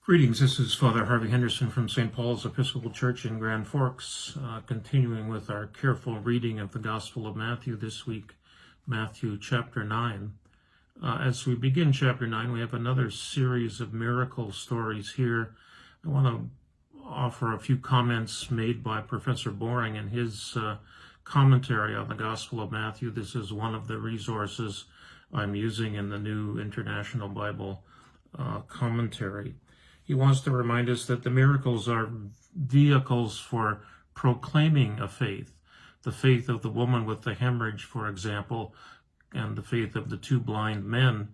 Greetings, this is Father Harvey Henderson from St. Paul's Episcopal Church in Grand Forks, continuing with our careful reading of the Gospel of Matthew this week, Matthew chapter 9. As we begin chapter 9, we have another series of miracle stories here. I want to offer a few comments made by Professor Boring in his commentary on the Gospel of Matthew. This is one of the resources I'm using in the New International Bible Commentary. He wants to remind us that the miracles are vehicles for proclaiming a faith. The faith of the woman with the hemorrhage, for example, and the faith of the two blind men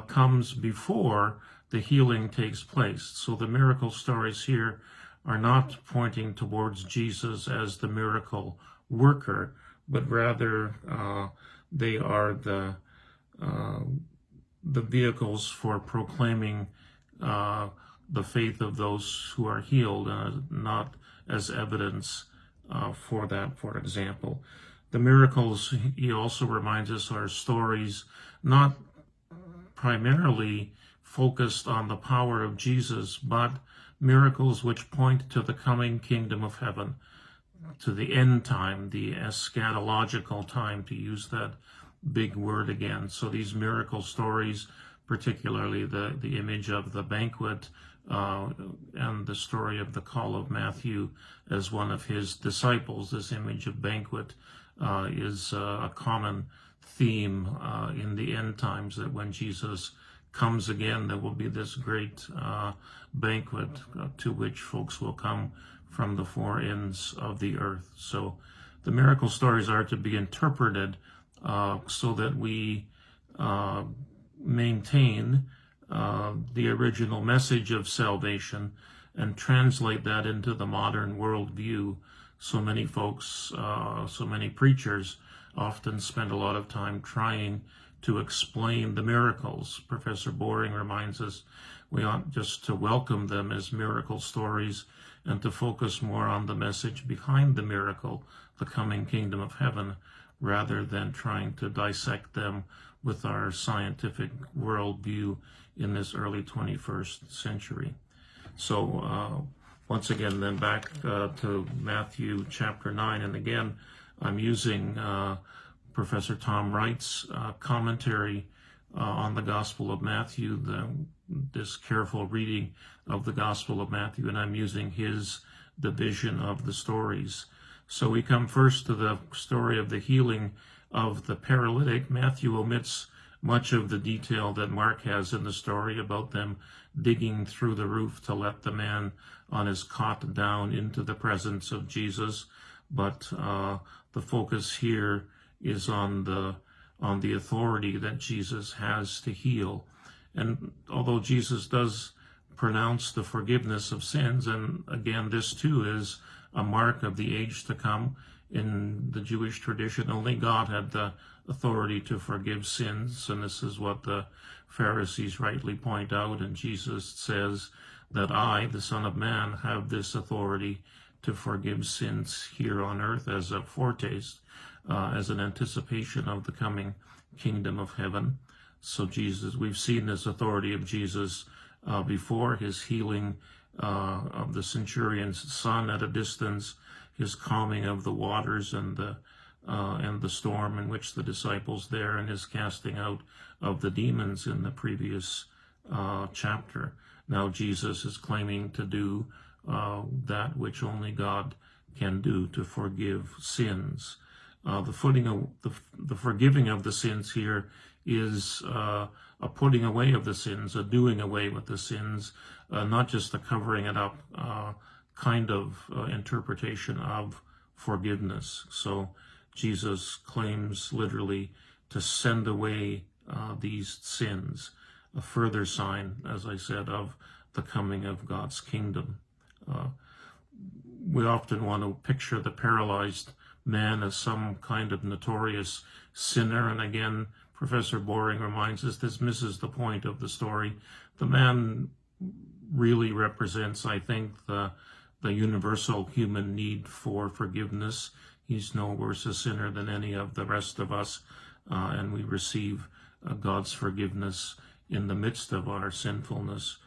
comes before the healing takes place. So the miracle stories here are not pointing towards Jesus as the miracle worker, but rather they are the vehicles for proclaiming the faith of those who are healed, not as evidence for that, for example. The miracles, he also reminds us, are stories not primarily focused on the power of Jesus, but miracles which point to the coming kingdom of heaven, to the end time, the eschatological time, to use that big word again. So these miracle stories, particularly the image of the banquet, and the story of the call of Matthew as one of his disciples, this image of banquet is a common theme in the end times, that when Jesus comes again, there will be this great banquet to which folks will come from the four ends of the earth. So the miracle stories are to be interpreted so that we maintain the original message of salvation and translate that into the modern worldview. So many folks, so many preachers often spend a lot of time trying to explain the miracles. Professor Boring reminds us we ought just to welcome them as miracle stories and to focus more on the message behind the miracle, the coming kingdom of heaven, rather than trying to dissect them with our scientific worldview in this early 21st century. So once again, then back to Matthew chapter 9. And again, I'm using Professor Tom Wright's commentary on the Gospel of Matthew, this careful reading of the Gospel of Matthew, and I'm using his division of the stories. So we come first to the story of the healing of the paralytic. Matthew omits much of the detail that Mark has in the story about them digging through the roof to let the man on his cot down into the presence of Jesus, but the focus here is on the authority that Jesus has to heal. And although Jesus does pronounce the forgiveness of sins, and again, this too is a mark of the age to come. In the Jewish tradition, only God had the authority to forgive sins, and this is what the Pharisees rightly point out. And Jesus says that I, the Son of Man, have this authority to forgive sins here on earth as a foretaste, as an anticipation of the coming kingdom of heaven. So Jesus, we've seen this authority of Jesus before, his healing of the centurion's son at a distance, his calming of the waters and the storm in which the disciples there, and his casting out of the demons in the previous chapter. Now Jesus is claiming to do that which only God can do, to forgive sins. The forgiving of the sins here is a putting away of the sins, a doing away with the sins, not just a covering it up kind of interpretation of forgiveness. So Jesus claims literally to send away these sins, a further sign, as I said, of the coming of God's kingdom. We often want to picture the paralyzed man as some kind of notorious sinner, and again, Professor Boring reminds us this misses the point of the story. The man really represents, I think, the universal human need for forgiveness. He's no worse a sinner than any of the rest of us, and we receive God's forgiveness in the midst of our sinfulness.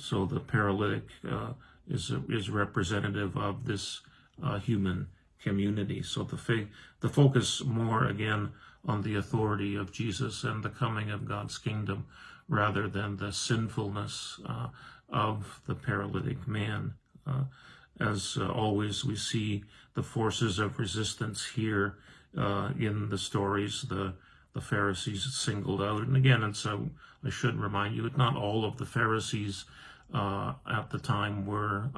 So the paralytic is representative of this human community. So the focus more again on the authority of Jesus and the coming of God's kingdom rather than the sinfulness of the paralytic man. As always, we see the forces of resistance here in the stories. The Pharisees singled out, and again, and so I should remind you, not all of the Pharisees at the time were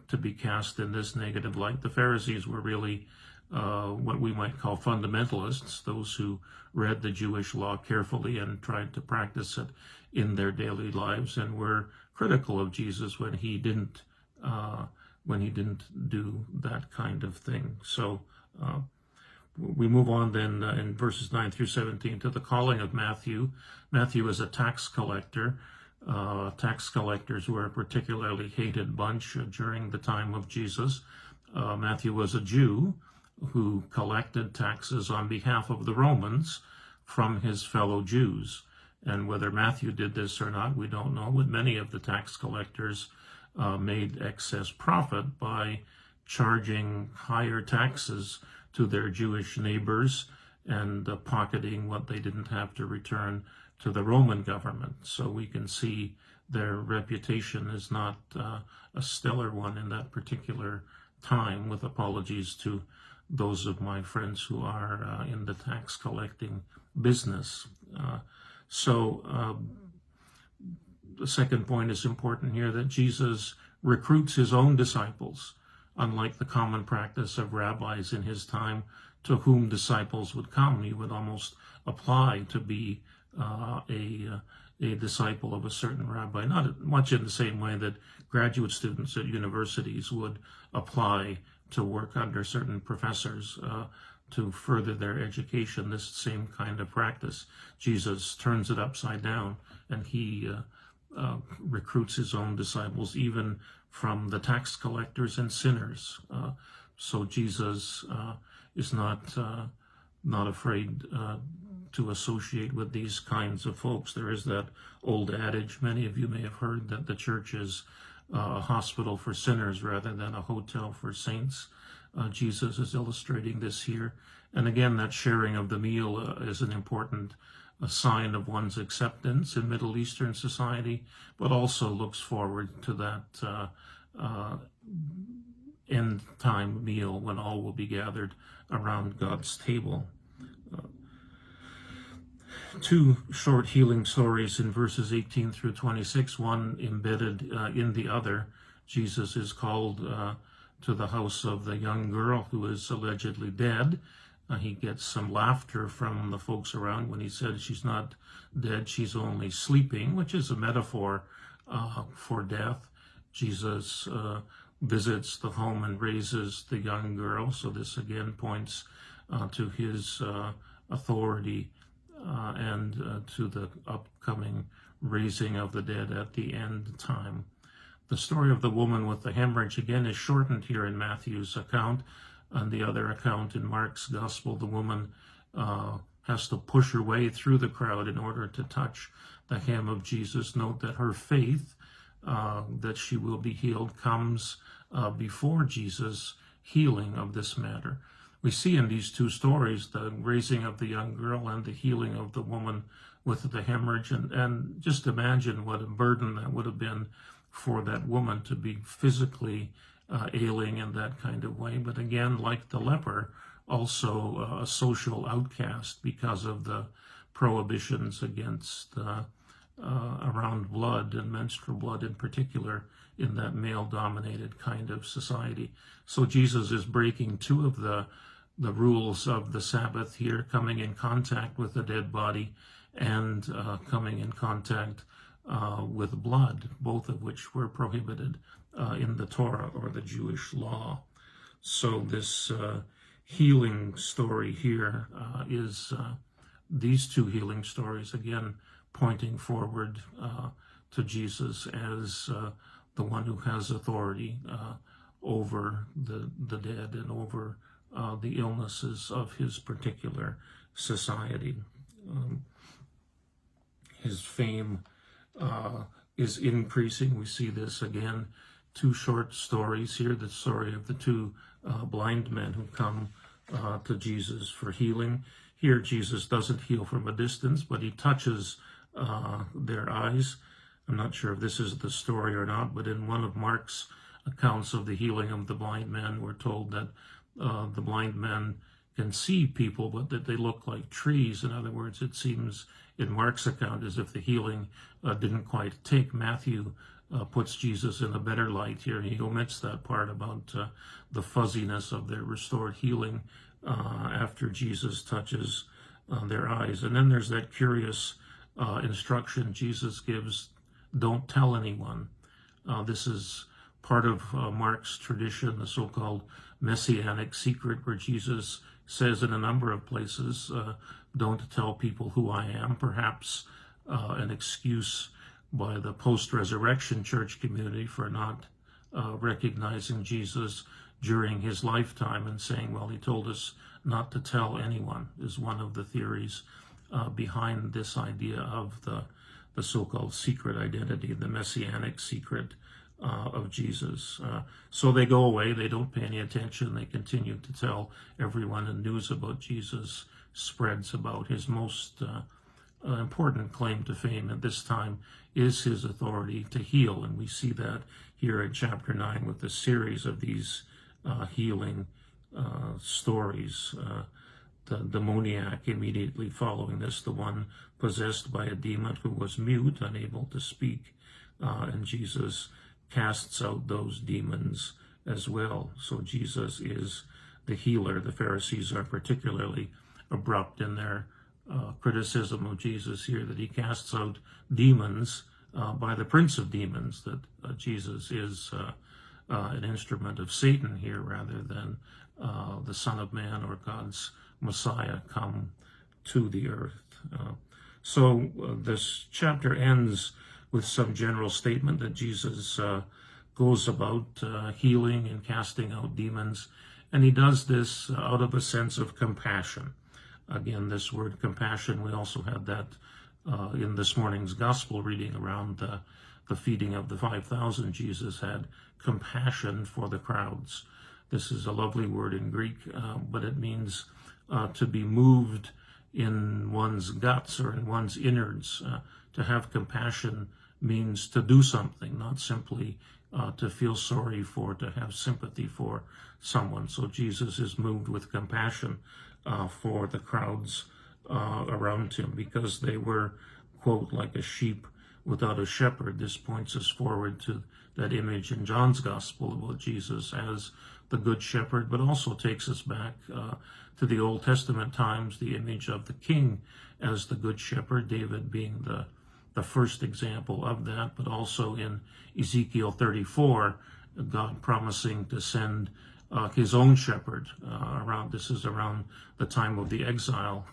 to be cast in this negative light. The Pharisees were really what we might call fundamentalists, those who read the Jewish law carefully and tried to practice it in their daily lives, and were critical of Jesus when he didn't do that kind of thing. So we move on then in verses 9 through 17 to the calling of Matthew. Matthew is a tax collector. Tax collectors were a particularly hated bunch during the time of Jesus. Matthew was a Jew who collected taxes on behalf of the Romans from his fellow Jews. And whether Matthew did this or not, we don't know, but many of the tax collectors made excess profit by charging higher taxes to their Jewish neighbors and pocketing what they didn't have to return to the Roman government. So we can see their reputation is not a stellar one in that particular time, with apologies to those of my friends who are in the tax collecting business. The second point is important here, that Jesus recruits his own disciples, unlike the common practice of rabbis in his time, to whom disciples would come. He would almost apply to be a disciple of a certain rabbi, not much in the same way that graduate students at universities would apply to work under certain professors to further their education. This same kind of practice, Jesus turns it upside down, and he recruits his own disciples, even from the tax collectors and sinners. So Jesus is not afraid to associate with these kinds of folks. There is that old adage, many of you may have heard, that the church is a hospital for sinners rather than a hotel for saints. Jesus is illustrating this here. And again, that sharing of the meal is an important sign of one's acceptance in Middle Eastern society, but also looks forward to that end time meal when all will be gathered around God's table. Two short healing stories in verses 18 through 26, one embedded in the other. Jesus is called to the house of the young girl who is allegedly dead. He gets some laughter from the folks around when he says she's not dead, she's only sleeping, which is a metaphor for death. Jesus visits the home and raises the young girl, so this again points to his authority and to the upcoming raising of the dead at the end time. The story of the woman with the hemorrhage again is shortened here in Matthew's account. On the other account in Mark's gospel, the woman has to push her way through the crowd in order to touch the hem of Jesus. Note that her faith that she will be healed comes before Jesus' healing of this matter. We see in these two stories the raising of the young girl and the healing of the woman with the hemorrhage. And just imagine what a burden that would have been for that woman to be physically ailing in that kind of way. But again, like the leper, also a social outcast because of the prohibitions against around blood and menstrual blood in particular in that male-dominated kind of society. So Jesus is breaking two of the rules of the Sabbath here, coming in contact with the dead body and coming in contact with blood, both of which were prohibited in the Torah or the Jewish law. So this healing story here is these two healing stories, again, pointing forward to Jesus as the one who has authority over the dead and over the illnesses of his particular society. His fame is increasing. We see this again, two short stories here, the story of the two blind men who come to Jesus for healing. Here, Jesus doesn't heal from a distance, but he touches their eyes. I'm not sure if this is the story or not, but in one of Mark's accounts of the healing of the blind men, we're told that the blind men can see people, but that they look like trees. In other words, it seems in Mark's account as if the healing didn't quite take. Matthew puts Jesus in a better light here. He omits that part about the fuzziness of their restored healing after Jesus touches their eyes. And then there's that curious instruction Jesus gives, don't tell anyone. This is part of Mark's tradition, the so-called messianic secret, where Jesus says in a number of places, don't tell people who I am, perhaps an excuse by the post-resurrection church community for not recognizing Jesus during his lifetime and saying, well, he told us not to tell anyone, is one of the theories behind this idea of the so-called secret identity, the messianic secret of Jesus. So they go away, they don't pay any attention, they continue to tell everyone, and news about Jesus spreads about. His most important claim to fame at this time is his authority to heal, and we see that here in chapter 9 with a series of these healing stories. The demoniac immediately following this, the one possessed by a demon who was mute, unable to speak, and Jesus casts out those demons as well. So Jesus is the healer. The Pharisees are particularly abrupt in their criticism of Jesus here, that he casts out demons by the prince of demons, that Jesus is an instrument of Satan here rather than the Son of Man or God's Messiah come to the earth. So this chapter ends with some general statement that Jesus goes about healing and casting out demons, and he does this out of a sense of compassion. Again, this word compassion, we also had that in this morning's gospel reading around the feeding of the 5,000. Jesus had compassion for the crowds. This is a lovely word in Greek, but it means to be moved in one's guts or in one's innards. To have compassion means to do something, not simply to feel sorry for, to have sympathy for someone. So Jesus is moved with compassion for the crowds around him, because they were, quote, like a sheep without a shepherd. This points us forward to that image in John's gospel about Jesus as the good shepherd, but also takes us back to the Old Testament times, the image of the king as the good shepherd, David being the first example of that, but also in Ezekiel 34, God promising to send his own shepherd around. This is around the time of the exile,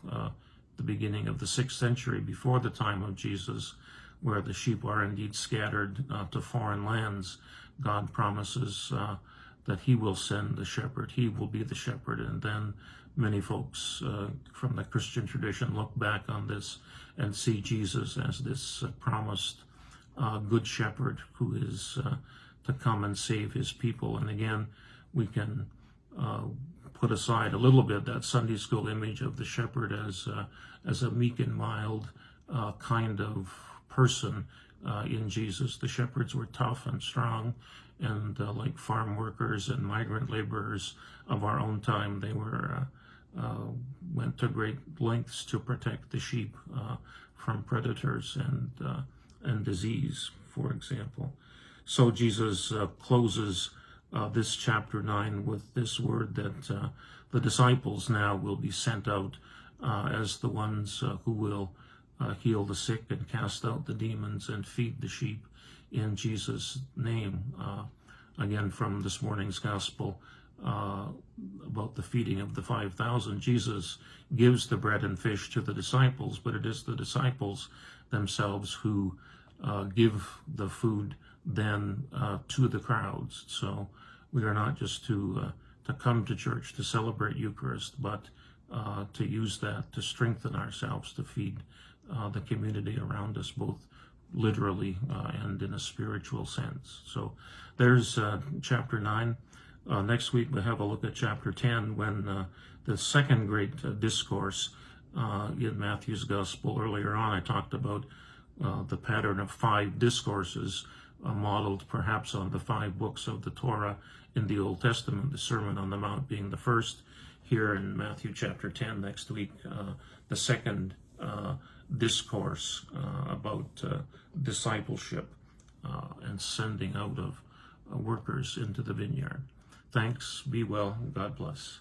the beginning of the 6th century, before the time of Jesus, where the sheep are indeed scattered to foreign lands. God promises that he will send the shepherd. He will be the shepherd. And then many folks from the Christian tradition look back on this and see Jesus as this promised good shepherd who is to come and save his people. And again, we can put aside a little bit that Sunday school image of the shepherd as a meek and mild kind of person in Jesus. The shepherds were tough and strong, and like farm workers and migrant laborers of our own time, they were went to great lengths to protect the sheep from predators and disease, for example. So Jesus closes this chapter 9 with this word that the disciples now will be sent out as the ones who will heal the sick and cast out the demons and feed the sheep in Jesus' name. Again, from this morning's gospel about the feeding of the 5,000, Jesus gives the bread and fish to the disciples, but it is the disciples themselves who give the food then to the crowds. So we are not just to come to church to celebrate Eucharist, but to use that to strengthen ourselves, to feed the community around us, both literally and in a spiritual sense. So there's chapter 9. Next week we'll have a look at chapter 10, when the second great discourse in Matthew's Gospel. Earlier on I talked about the pattern of 5 discourses modeled perhaps on the 5 books of the Torah in the Old Testament, the Sermon on the Mount being the first. Here in Matthew chapter 10 next week, the second discourse about discipleship and sending out of workers into the vineyard. Thanks, be well, God bless.